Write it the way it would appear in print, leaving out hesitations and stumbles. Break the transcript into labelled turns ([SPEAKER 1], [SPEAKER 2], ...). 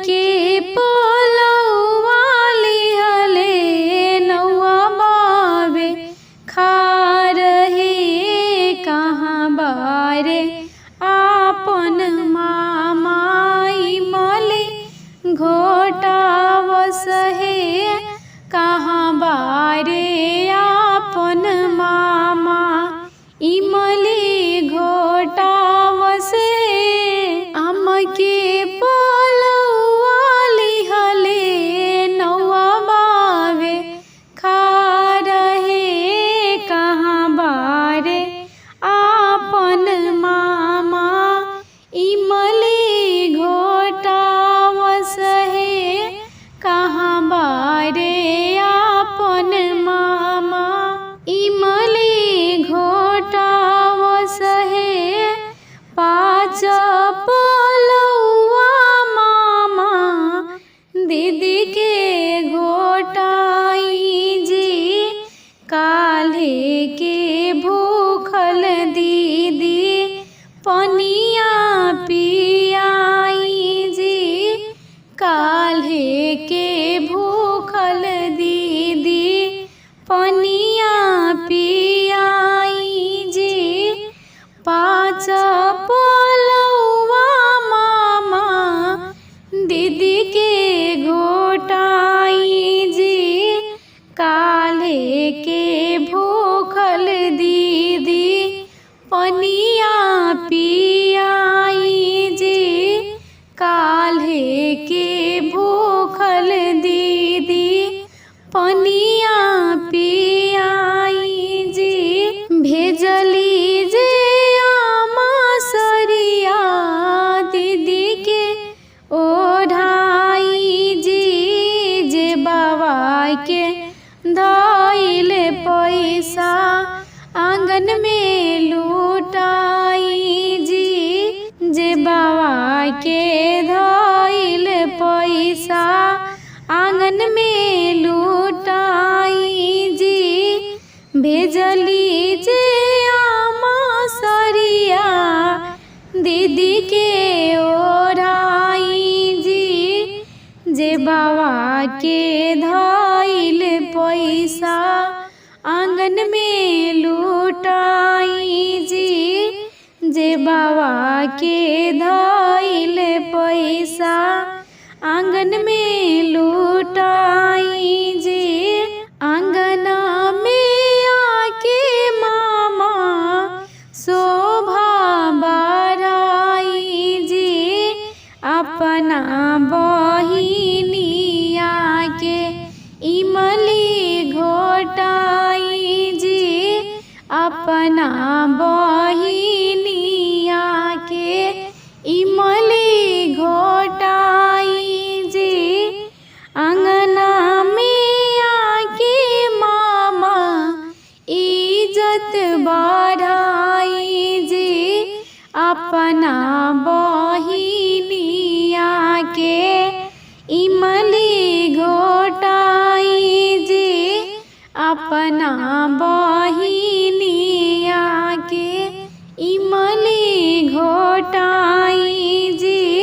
[SPEAKER 1] के पोलौआ लिहले नौआ बावे खा रहे कहाँ बारे आपन मामाई मली घोटा वसहे कहाँ बारे आपन मामा इमली घोटा वसे आम के पोलौआ लिहले नौआ बावे खा रहे कहाँ बारे आपन मामा इमली घोटा वसहे कहाँ बारे आपन मामा इमली घोटा वसहे पाँच पोलौआ मामा दीदी के घोटाई जी काल्हे के भूखल दीदी पनिया पियाई जी काल्हे के भूखल दीदी पनिया पियाई जी पाँच पोलौआ मामा दीदी के घोटाई जी काल्हे के भूखल दीदी पनिया पियाई जी काल्हे के भूखल दीदी पनिया पियाई जी भेजली जे आमा सरिया दीदी के ओढ़ाई जी जे बाबा के धइल पैसा आंगन में लुटाई जी जे बाबा के धइल पैसा आंगन में लुटाई जी भेजली जे आमा सरिया दीदी के ओढ़ाई जी जे बाबा के धइल पैसा आंगन में लुटाई जी जे बाबा के धइल पैसा आंगन में लुटाई जी आंगना में आके मामा शोभा बढ़ाई जी अपना बहिनिया के इमली घोटाई जी अपना